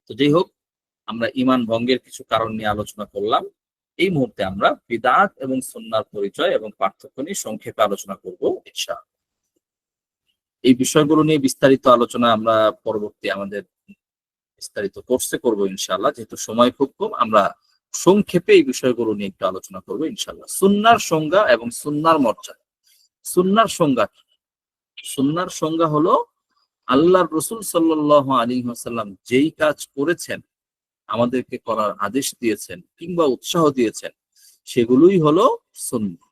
তো যাই হোক, আমরা ঈমান ভঙ্গের কিছু কারণ নিয়ে আলোচনা করলাম। এই মুহূর্তে আমরা বিদআত এবং সুন্নাহর পরিচয় এবং পার্থক্য নিয়ে সংক্ষেপে আলোচনা করব ইনশাআল্লাহ। এই বিষয়গুলো নিয়ে বিস্তারিত আলোচনা আমরা পরবর্তী আমাদের বিস্তারিত কোর্সে করব ইনশাআল্লাহ। যেহেতু সময় খুব কম, আমরা সংক্ষেপে এই বিষয়গুলো নিয়ে একটু আলোচনা করব ইনশাআল্লাহ। সুন্নাহর সংজ্ঞা এবং সুন্নাহর মর্যাদা। সুন্নাহর সংজ্ঞা, সুন্নাহর সংজ্ঞা হলো আল্লাহর রাসূল সাল্লাল্লাহু আলাইহি ওয়াসাল্লাম যেই কাজ করেছেন, আমাদেরকে করার আদেশ দিয়েছেন কিংবা উৎসাহ দিয়েছেন, সেগুলোই হলো সুন্নাহ।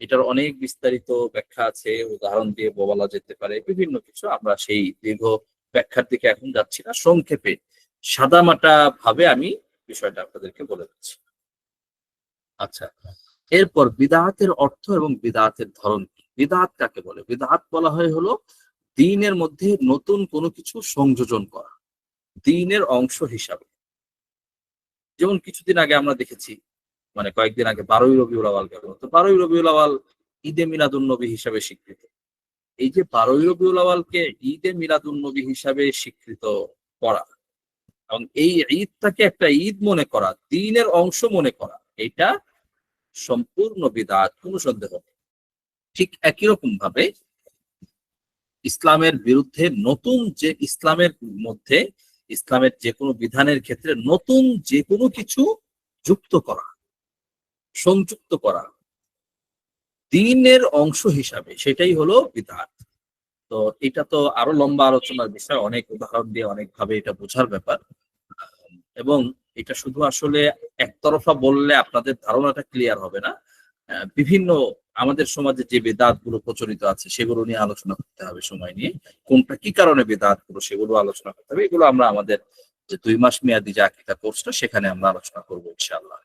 এটার অনেক বিস্তারিত ব্যাখ্যা আছে, উদাহরণ দিয়ে বলা যেতে পারে বিভিন্ন কিছু। আমরা সেই দীর্ঘ ব্যাখ্যার দিকে এখন যাচ্ছি না, সংক্ষেপে সাদামাটা ভাবে আমি বিষয়টা আপনাদেরকে বলে দিচ্ছি। আচ্ছা, এরপর বিদআতের অর্থ এবং বিদআতের ধরন কি। বিদআত কাকে বলে? বিদআত বলা হয় হলো দ্বীনের মধ্যে নতুন কোনো কিছু সংযোজন করা, দ্বীনের অংশ হিসাবে। যেমন কিছুদিন আগে আমরা দেখেছি, মানে কয়েকদিন আগে 12ই রবিউল আওয়াল গেল। তো 12ই রবিউল আওয়াল ঈদে মিলাদুন নবী হিসাবে স্বীকৃত। এই যে 12ই রবিউল আওয়ালকে ঈদে মিলাদুন নবী হিসাবে স্বীকৃত করা এবং এই ঈদটাকে একটা ঈদ মনে করা, দ্বীনের অংশ মনে করা, এটা সম্পূর্ণ বিদআত, কোনো সন্দেহ নেই। ঠিক একই রকম ভাবে ইসলামের বিরুদ্ধে নতুন যে ইসলামের মধ্যে ইসলামের যে কোনো বিধানের ক্ষেত্রে নতুন যে কোনো কিছু যুক্ত করা, সংযুক্ত করা দ্বীনের অংশ হিসাবে, সেটাই হলো বিদআত। তো এটা তো আরো লম্বা আলোচনার বিষয়, অনেক উদাহরণ দিয়ে অনেকভাবে এটা বোঝার ব্যাপার। এবং এটা শুধু আসলে একতরফা বললে আপনাদের ধারণাটা ক্লিয়ার হবে না। বিভিন্ন আমাদের সমাজে যে বেদাত গুলো প্রচলিত আছে সেগুলো নিয়ে আলোচনা করতে হবে সময় নিয়ে, কোনটা কি কারণে বেদাত গুলো সেগুলো আলোচনা করতে হবে। এগুলো আমরা আমাদের যে 2 মাস মেয়াদী যে আকীদা কোর্সটা সেখানে আমরা আলোচনা করবো ইনশাআল্লাহ।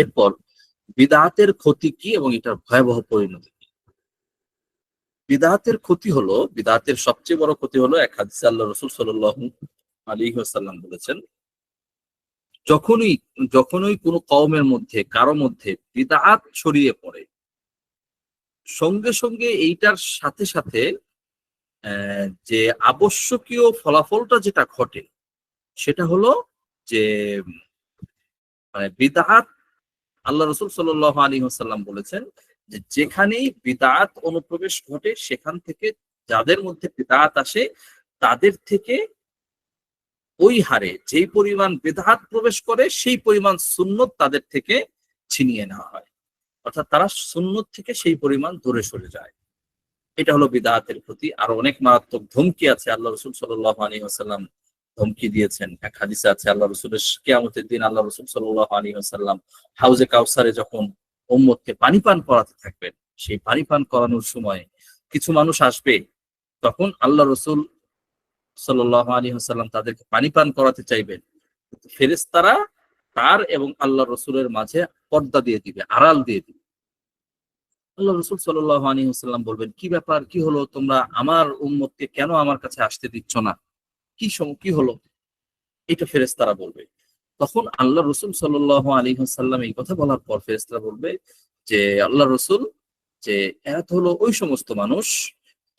এরপর বিদআতের ক্ষতি কি এবং এটার ভয়াবহ পরিণতি কি। বিদআতের ক্ষতি হলো, বিদআতের সবচেয়ে বড় ক্ষতি হলো, এক হাদিসে আল্লাহ রাসূল সাল্লাল্লাহু আলাইহি ওয়াসাল্লাম বলেছেন, যখনই যখনই কোনো কওমের মধ্যে কারো মধ্যে বিদআত ছড়িয়ে পড়ে, সঙ্গে সঙ্গে এইটার সাথে সাথে যে আবশ্যকীয় ফলাফলটা যেটা ঘটে সেটা হলো যে মানে বিদআত, আল্লাহ রাসূল সাল্লাল্লাহু আলাইহি ওয়াসাল্লাম বলেছেন যে যেখানেই বিদআত অনুপ্রবেশ ঘটে সেখান থেকে যাদের মধ্যে বিদআত আসে তাদের থেকে ওই হারে যেই পরিমাণ বিদআত প্রবেশ করে সেই পরিমাণ সুন্নত তাদের থেকে ছিনিয়ে নেওয়া হয়, অর্থাৎ তারা সুন্নত থেকে সেই পরিমাণ দূরে সরে যায়। এটা হলো বিদআতের প্রতি। আরো অনেক মারাত্মক ধমকি আছে, আল্লাহ রাসূল সাল্লাল্লাহু আলাইহি ওয়াসাল্লাম ধমকি দিয়েছেন। এক হাদিসে আছে আল্লাহ রাসূলের কিয়ামতের দিন আল্লাহ রাসূল সাল্লাল্লাহু আলাইহি ওয়াসাল্লাম হাউজে কাউসারে যখন উম্মতকে পানি পান করাতে থাকবেন, সেই পানি পান করানোর সময় কিছু মানুষ আসবে, তখন আল্লাহ রাসূল সাল্লাল্লাহু আলাইহি ওয়াসাল্লাম তাদেরকে পানি পান করাতে চাইবেন, ফেরেশতারা তার এবং আল্লাহ রাসূলের মাঝে পর্দা দিয়ে দিবে, আড়াল দিয়ে দিবে। আল্লাহ রাসূল সাল্লাল্লাহু আলাইহি ওয়াসাল্লাম বলবেন, কি ব্যাপার, কি হলো, তোমরা আমার উম্মতকে কেন আমার কাছে আসতে দিচ্ছ না, কি হলো? এটা ফেরেশতারা বলবে। তখন আল্লাহ রাসূল সাল্লাল্লাহু আলাইহি ওয়াসাল্লাম এই কথা বলার পর ফেরেশতারা বলবে যে আল্লাহ রাসূল, যে এরা তো হলো ওই সমস্ত মানুষ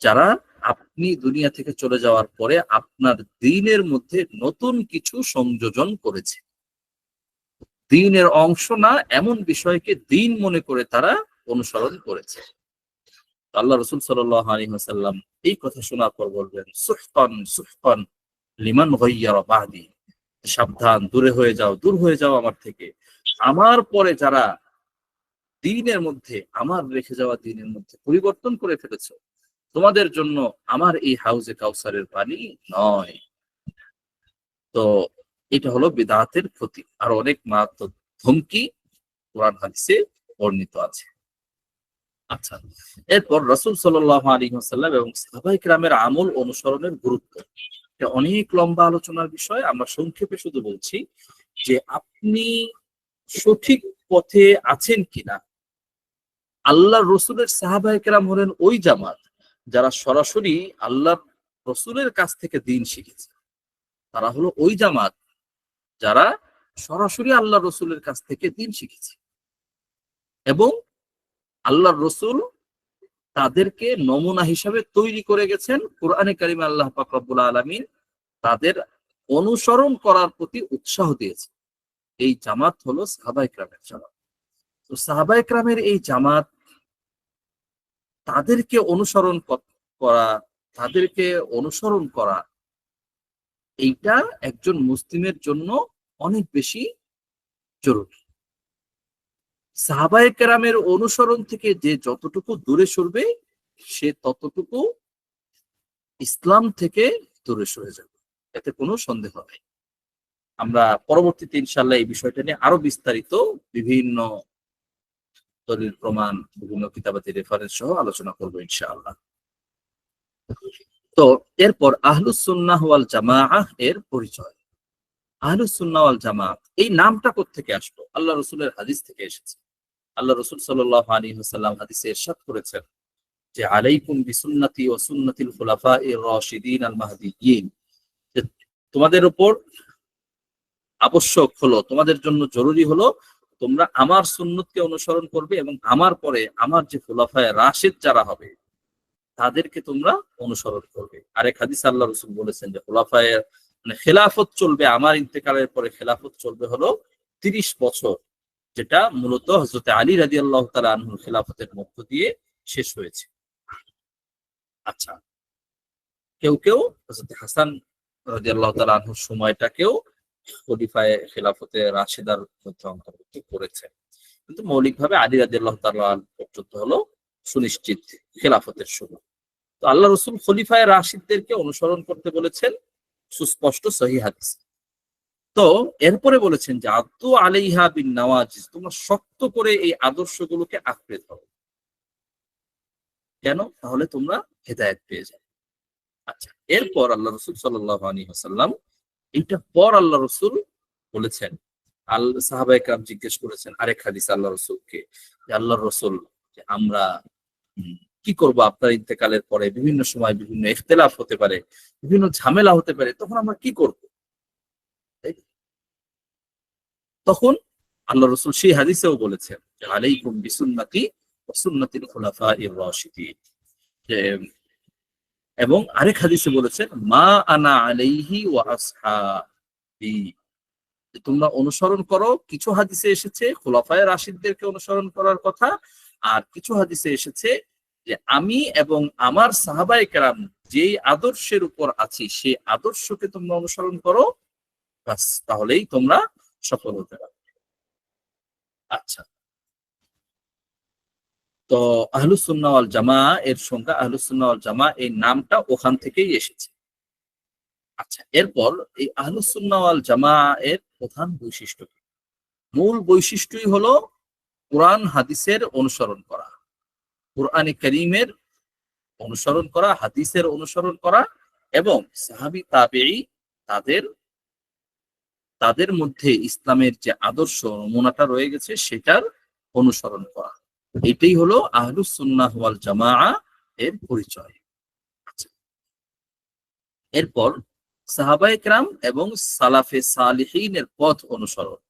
যারা আপনি দুনিয়া থেকে চলে যাওয়ার পরে আপনার দ্বীনের মধ্যে নতুন কিছু সংযোজন করেছে, দ্বীনের অংশ না এমন বিষয়কে দ্বীন মনে করে তারা অনুসরণ করেছে। আল্লাহ রাসূল সাল্লাল্লাহু আলাইহি ওয়াসাল্লাম এই কথা শোনার পর বলবেন, সুহকান সুহকান লিমান গায়্যারা বাদি, সাবধান, দূরে হয়ে যাও, দূর হয়ে যাও আমার থেকে, আমার পরে যারা দ্বীনের মধ্যে, আমার রেখে যাওয়া দ্বীনের মধ্যে পরিবর্তন করে ফেলেছো, তোমাদের জন্য আমার এই হাউজে কাউসারের পানি নয়। তো এটা হলো বিদআতের ক্ষতি। আর অনেক মারাত্মক ধমকি কোরআন হাদিসে বর্ণিত আছে। আচ্ছা, এরপর রাসূল সাল্লাল্লাহু আলাইহি ওয়াসাল্লাম এবং সাহাবায়ে কেরামের আমল অনুসরণের গুরুত্ব, এটা অনেক লম্বা আলোচনার বিষয়। আমরা সংক্ষেপে শুধু বলছি যে আপনি সঠিক পথে আছেন কিনা। আল্লাহর রাসূলের সাহাবায়ে কেরাম হলেন ওই জামাত যারা সরাসরি আল্লাহর রাসূলের কাছ থেকে দ্বীন শিখেছে। তারা হলো ওই জামাত যারা সরাসরি আল্লাহর রাসূলের কাছ থেকে দ্বীন শিখেছে এবং আল্লাহর রাসূল তাদেরকে নমুনা হিসাবে তৈরি করে গেছেন। কোরআনে কারিমে আল্লাহ পাক রব্বুল আলামিন তাদের অনুসরণ করার প্রতি উৎসাহ দিয়েছে। এই জামাত হলো সাহাবায়ে কেরামের জামাত। তো সাহাবায়ে কেরামের এই জামাত, তাদেরকে অনুসরণ করা, তাদেরকে অনুসরণ করা, এইটা একজন মুসলিমের জন্য অনেক বেশি জরুরি। সাহাবায়ে কেরামের অনুসরণ থেকে যে যতটুকু দূরে সরবে, সে ততটুকু ইসলাম থেকে দূরে সরে যাবে, এতে কোনো সন্দেহ নেই। আমরা পরবর্তীতে ইনশাআল্লাহ এই বিষয়টা নিয়ে আরো বিস্তারিত বিভিন্ন দলিল প্রমাণ, বিভিন্ন কিতাবাতি রেফারেন্স সহ আলোচনা করবো ইনশাআল্লাহ। তো এরপর আহলুস সুন্নাহ ওয়াল জামাআহ এর পরিচয়। আহলুস সুন্নাহ ওয়াল জামাত এই নামটা কোত্থেকে আসলো? আল্লাহ রাসূলের হাদিস থেকে এসেছে। আল্লাহ রাসূল সাল্লাল্লাহু আলাইহি ওয়াসাল্লাম হাদিসে ইরশাদ করেছেন যে আলাইকুম বিসুন্নতি ওয়া সুন্নাতিল খুলাফায়ে রাশিদিন আল মাহদিয়্যিন, যে তোমাদের উপর আবশ্যক হলো, তোমাদের জন্য জরুরি হলো, তোমরা আমার সুন্নতকে অনুসরণ করবে এবং আমার পরে আমার যে খুলাফায়ে রাশিদ যারা হবে তাদেরকে তোমরা অনুসরণ করবে। আরেক হাদিসে আল্লাহ রাসূল বলেছেন যে খুলাফায়ে মানে খেলাফত চলবে, আমার ইন্তেকালের পরে খেলাফত চলবে হলো 30 বছর, যেটা মূলত হযরত আলী রাদিয়াল্লাহু তাআলা আনহুর খেলাফতের মধ্য দিয়ে শেষ হয়েছে। আচ্ছা, কেউ কেউ হযরত হাসান রাদিয়াল্লাহু তাআলা আনহুর সময়টাকেও খলিফায়ে খেলাফতে রাশিদার মধ্যে অন্তর্ভুক্ত করেছেন, কিন্তু মৌলিকভাবে আলী রাদিয়াল্লাহু তাআলা পর্যন্ত হলো সুনিশ্চিত খেলাফতের শুরু। তো আল্লাহ রাসূল খলিফায়ে রাশিদদেরকে অনুসরণ করতে বলেছেন সুস্পষ্ট সহিহ হাদিস। তো এরপরে বলেছেন যে আদু আলাইহা বিন নওয়াজিজ, তোমরা শক্ত করে এই আদর্শগুলোকে আঁকড়ে ধরো। কেন? তাহলে তোমরা হেদায়েত পেয়ে যাবে। আচ্ছা, এরপর আল্লাহ রাসূল সাল্লাল্লাহু আলাইহি ওয়াসাল্লাম, এইটা পর আল্লাহ রাসূল বলেছেন, সাহাবায়ে কেরাম জিজ্ঞেস করেছেন আরেক হাদিসে আল্লাহ রাসূলকে যে আল্লাহর রাসূল, যে আমরা কি করব আপনার ইন্তেকালের পরে? বিভিন্ন সময় বিভিন্ন ইখতিলাফ হতে পারে, বিভিন্ন ঝামেলা হতে পারে, তখন আমরা কি করব? তখন আল্লাহ রাসূল সেই হাদিসেও বলেছেন যে আলাইকুম বিসুন্নতি ওয়া সুন্নাতিল খুলাফায়ে রাশিদিন, যে এবং আরেক হাদিসে বলেছেন মা আনা আলাইহি ওয়া আসহাবি, তোমরা অনুসরণ করো। কিছু হাদিসে এসেছে খুলাফায়ে রাশিদদেরকে অনুসরণ করার কথা, আর কিছু হাদিসে এসেছে যে আমি এবং আমার সাহাবায়ে কেরাম যেই আদর্শের উপর আছি সেই আদর্শকে তোমরা অনুসরণ করো, বাস তাহলেই তোমরা সফল হতে পারবে। আচ্ছা, তো আহলুস সুন্নাহ ওয়াল জামাআহ এর সংজ্ঞা, আহলুস সুন্নাহ ওয়াল জামাআহ এই নামটা ওখান থেকেই এসেছে। আচ্ছা, এরপর এই আহলুস সুন্নাহ ওয়াল জামাআহ এর প্রধান বৈশিষ্ট্য কি? মূল বৈশিষ্ট্যই হলো কোরআন হাদিসের অনুসরণ করা, কোরআনে কারীমের অনুসরণ করা, হাদিসের অনুসরণ করা, এবং সাহাবী তাবেঈ তাদের তাদের মধ্যে ইসলামের যে আদর্শ নমুনাটা রয়ে গেছে সেটার অনুসরণ করা। এটাই হলো আহলুস সুন্নাহ ওয়াল জামাআহ এর পরিচয়। আচ্ছা, এরপর সাহাবায়ে কেরাম এবং সালাফে সালিহিনের পথ অনুসরণ,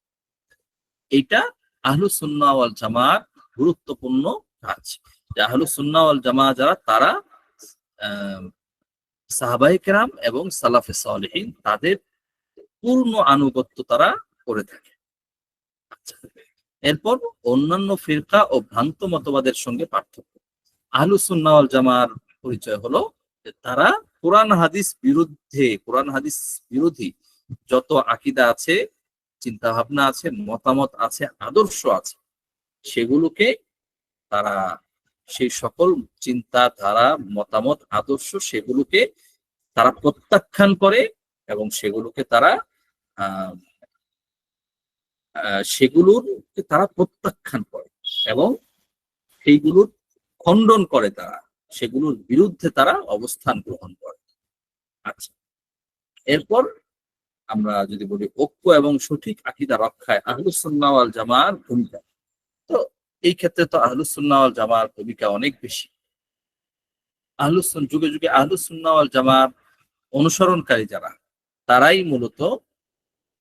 এইটা আহলুস সুন্নাহ ওয়াল জামাআর গুরুত্বপূর্ণ কাজ। যে আহলুস সুন্নাহ ওয়াল জামাআহ যারা, তারা সাহাবায়ে কেরাম এবং সালাফে সালিহিন তাদের পূর্ণ আনুগত্য তারা করে থাকে। আচ্ছা, এরপর অন্যান্য ফিরকা ও ভ্রান্ত মতবাদের সঙ্গে পার্থক্য। আহলুস সুন্নাহ ওয়াল জামাআর পরিচয় হলো যে তারা কোরআন হাদিস বিরোধী যত আকীদা আছে, চিন্তা ভাবনা আছে, মতামত আছে, আদর্শ আছে, সেগুলোকে তারা, সেই সকল চিন্তাধারা, মতামত, আদর্শ, সেগুলোকে তারা প্রত্যাখ্যান করে এবং সেগুলোকে তারা প্রত্যাখ্যান করে এবং সেইগুলোর খণ্ডন করে, তারা সেগুলোর বিরুদ্ধে তারা অবস্থান গ্রহণ করে। আচ্ছা, এরপর আমরা যদি বলি ঐক্য এবং সঠিক আকীদা রক্ষায় আহলুস সুন্নাহ ওয়াল জামাআর ভূমিকা, তো এই ক্ষেত্রে তো আহলুস সুন্নাহ ওয়াল জামাআর ভূমিকা অনেক বেশি। যুগে যুগে আহলুস সুন্নাহ ওয়াল জামাআর অনুসরণকারী যারা, তারাই মূলত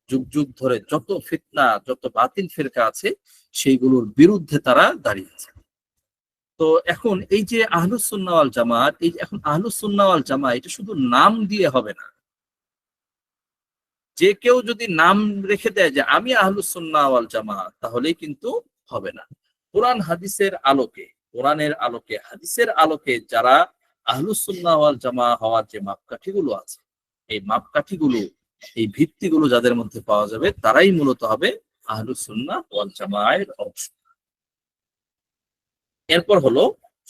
যুগ যুগ ধরে যত ফিতনা, যত বাতিল ফিরকা আছে, সেইগুলোর বিরুদ্ধে তারা দাঁড়িয়েছে। তো এখন এই যে আহলুস সুন্নাহ ওয়াল জামাত, এই এখন আহলুস সুন্নাহ ওয়াল জামাত, এটা শুধু নাম দিয়ে হবে না। যে কেউ যদি নাম রেখে দেয় যে আমি আহলুস সুন্নাহ ওয়াল জামাত, তাহলেই কিন্তু হবে না। কোরআন হাদিসের আলোকে, কোরআনের আলোকে, হাদিসের আলোকে যারা আহলুস সুন্নাহ ওয়াল জামাত হওয়ার যে মাপকাঠিগুলো আছে, এই মাপকাঠিগুলো, এই ভিত্তিগুলো যাদের মধ্যে পাওয়া যাবে, তারাই মূলত হবে আহলুস সুন্নাহ ওয়াল জামাতের অংশ। এরপর হলো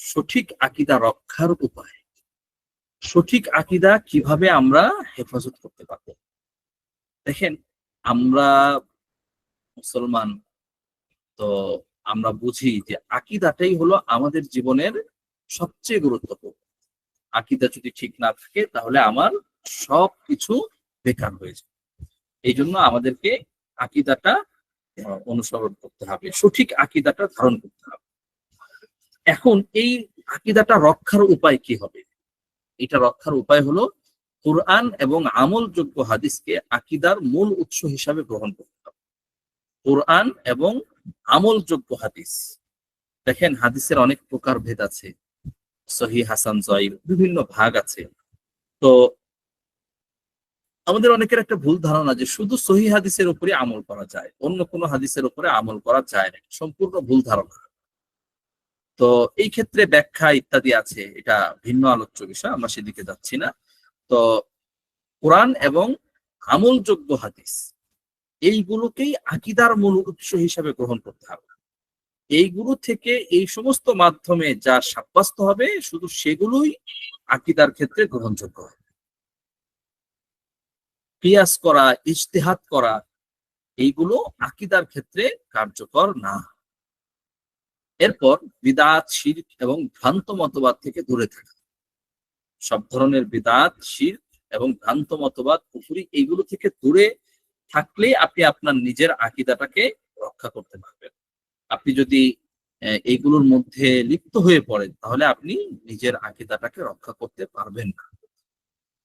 সঠিক আকীদা রক্ষার উপায়। সঠিক আকীদা কিভাবে আমরা হেফাজত করতে পারবো? দেখেন, আমরা মুসলমান, তো আমরা বুঝি যে আকীদাটাই হলো আমাদের জীবনের সবচেয়ে গুরুত্বপূর্ণ। আকীদা যদি ঠিক না থাকে তাহলে আমার সবকিছু বেকার হয়ে যায়। এই জন্য আমাদেরকে আকীদাটা অনুসরণ করতে হবে, সঠিক আকীদাটা ধারণ করতে হবে। এখন এই আকীদাটা রক্ষার উপায় কি হবে? এটা রক্ষার উপায় হলো কুরআন এবং আমলযোগ্য হাদিসকে আকীদার মূল উৎস হিসাবে গ্রহণ করতে হবে। কুরআন এবং আমলযোগ্য হাদিস। দেখেন, হাদিসের অনেক প্রকার ভেদ আছে, সহিহ, হাসান, জয়ীফ, বিভিন্ন ভাগ আছে। তো আমাদের অনেকের একটা ভুল ধারণা যে শুধু সহিহ হাদিসের উপরে আমল করা যায়, অন্য কোনো হাদিসের উপরে আমল করা যায় না। সম্পূর্ণ ভুল ধারণা। তো এই ক্ষেত্রে ব্যাখ্যা ইত্যাদি আছে, এটা ভিন্ন আলোচ্য বিষয়, আমরা সেদিকে যাচ্ছি না। তো কোরআন এবং আমলযোগ্য হাদিস, এইগুলোকেই আকীদার মূল উৎস হিসাবে গ্রহণ করতে হবে। এইগুলো থেকে এই সমস্ত মাধ্যমে যা সাব্যস্ত হবে, শুধু সেগুলোই আকীদার ক্ষেত্রে গ্রহণযোগ্য হবে। কিয়াস করা, ইজতিহাদ করা, এইগুলো আকীদার ক্ষেত্রে কার্যকর না। এরপর বিদআত, শিরক এবং ভ্রান্ত মতবাদ থেকে দূরে থাকা। সব ধরনের বিদআত, শিরক এবং ভ্রান্ত মতবাদ, কুফরি, এইগুলো থেকে দূরে থাকলেই আপনি আপনার নিজের আকীদাটাকে রক্ষা করতে পারবেন। আপনি যদি এইগুলোর মধ্যে লিপ্ত হয়ে পড়েন, তাহলে আপনি নিজের আকীদাটাকে রক্ষা করতে পারবেন না।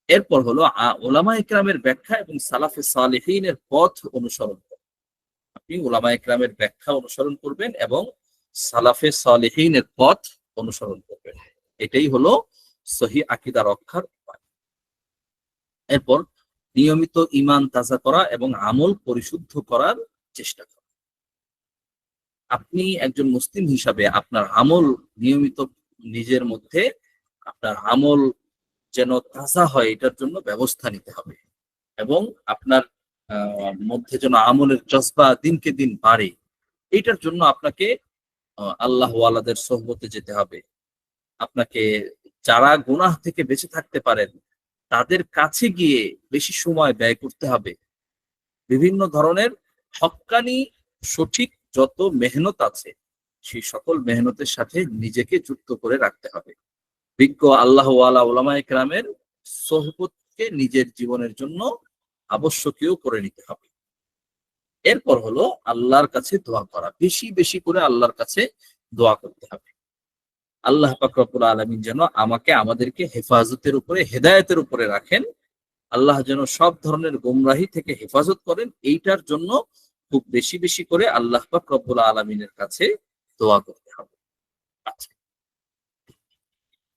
এরপর হলো উলামা ইকরামের ব্যাখ্যা এবং সালাফে সালেহিনের পথ অনুসরণ করবেন। আপনি উলামা ইকরামের ব্যাখ্যা অনুসরণ করবেন এবং সালাফে সালেহিনের পথ অনুসরণ করবেন। এটাই হলো সহিহ আকীদা রক্ষার উপায়। এরপর নিয়মিত ঈমান তাজা করা এবং আমল পরিশুদ্ধ করার চেষ্টা করা। আপনি একজন মুসলিম হিসাবে আপনার আমল নিয়মিত, নিজের মধ্যে আপনার আমল যেন তাজা হয়, এটার জন্য ব্যবস্থা নিতে হবে। এবং আপনার মধ্যে যেন আমলের জজবা দিনকে দিন বাড়ে, এইটার জন্য আপনাকে আল্লাহ ওয়ালাদের সোহবতে যেতে হবে। আপনাকে যারা গুনাহ থেকে বেঁচে থাকতে পারেন তাদের কাছে গিয়ে বেশি সময় ব্যয় করতে হবে। বিভিন্ন ধরনের হক্কানি সঠিক যত মেহনত আছে, সেই সকল মেহনতের সাথে নিজেকে যুক্ত করে রাখতে হবে। বিজ্ঞ আল্লাহ ওয়ালা উলামা ইকরামের সোহবতকে নিজের জীবনের জন্য আবশ্যকীয় করে নিতে হবে। এরপর হলো আল্লাহর কাছে দোয়া করা। বেশি বেশি করে আল্লাহর কাছে দোয়া করতে হবে। আল্লাহ পাক রব্বুল আলামিন যেন আমাকে, আমাদেরকে হেফাজতের উপরে, হেদায়েতের উপরে রাখেন। আল্লাহ যেন সব ধরনের গোমরাহি থেকে হেফাজত করেন, এইটার জন্য খুব বেশি বেশি করে আল্লাহ পাক রব্বুল আলামিনের কাছে দোয়া করতে হবে। আচ্ছা,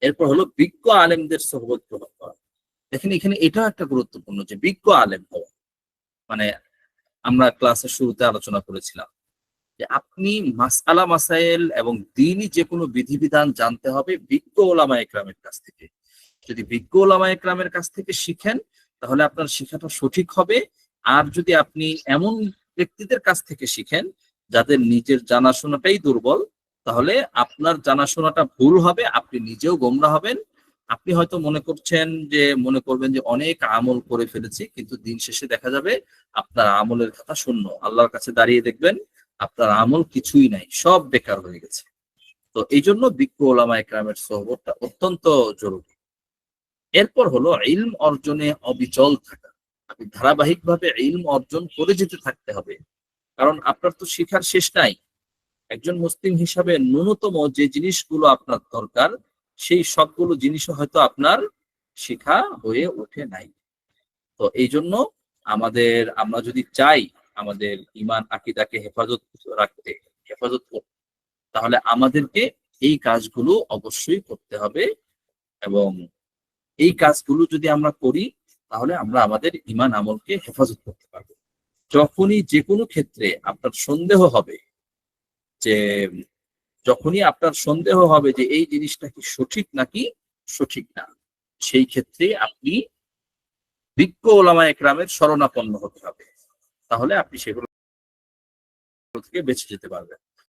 এরপর হলো বিজ্ঞ আলেমদের সোহবত গ্রহণ করা। দেখেন, এখানে এটাও একটা গুরুত্বপূর্ণ যে বিজ্ঞ আলেম হওয়া মানে, আমরা ক্লাসের শুরুতে আলোচনা করেছিলাম যে আপনি মাসআলা মাসাইল এবং দ্বীনি যে কোনো বিধিবিধান জানতে হবে বিজ্ঞ ওলামা ইকরামের কাছ থেকে। যদি বিজ্ঞ ওলামা ইকরামের কাছ থেকে শিখেন, তাহলে আপনার শিক্ষাটা সঠিক হবে। আর যদি আপনি এমন ব্যক্তিদের কাছ থেকে শিখেন যাদের নিজের জানাশোনাটাই দুর্বল, তাহলে আপনার জানাশোনাটা ভুল হবে, আপনি নিজেও গোমরা হবেন। আপনি হয়তো মনে করবেন যে অনেক আমল করে ফেলেছি, কিন্তু দিন শেষে দেখা যাবে আপনার আমলের খাতা শূন্য। আল্লাহর কাছে দাঁড়িয়ে দেখবেন আপনার আমল কিছুই নাই, সব বেকার হয়ে গেছে। তো এই জন্য বিজ্ঞ ওলামা ইকরামের সোহবতটা অত্যন্ত জরুরি। এরপর হলো ইলম অর্জনে অবিচল থাকা। আপনি ধারাবাহিকভাবে ইলম অর্জন করে যেতে থাকতে হবে, কারণ আপনার তো শিখার শেষ নাই। একজন মুসলিম হিসাবে ন্যূনতম যে জিনিসগুলো আপনার দরকার, সেই সবগুলো জিনিসও হয়তো আপনার শিখা হয়ে ওঠে নাই। তো এই জন্য আমরা যদি চাই আমাদের ঈমান আকীদাকে হেফাজত করতে, তাহলে আমাদেরকে এই কাজগুলো অবশ্যই করতে হবে। এবং এই কাজগুলো যদি আমরা করি, তাহলে আমরা আমাদের ঈমান আমলকে হেফাজত করতে পারবো। যখনই যে কোনো ক্ষেত্রে আপনার সন্দেহ হবে যে যখনই আপনার সন্দেহ হবে যে এই জিনিসটা কি সঠিক নাকি সঠিক না, সেই ক্ষেত্রে আপনি বিজ্ঞ ওলামায়ে কেরামের শরণাপন্ন হতে হবে, তাহলে আপনি সেগুলো থেকে বেঁচে যেতে পারবেন।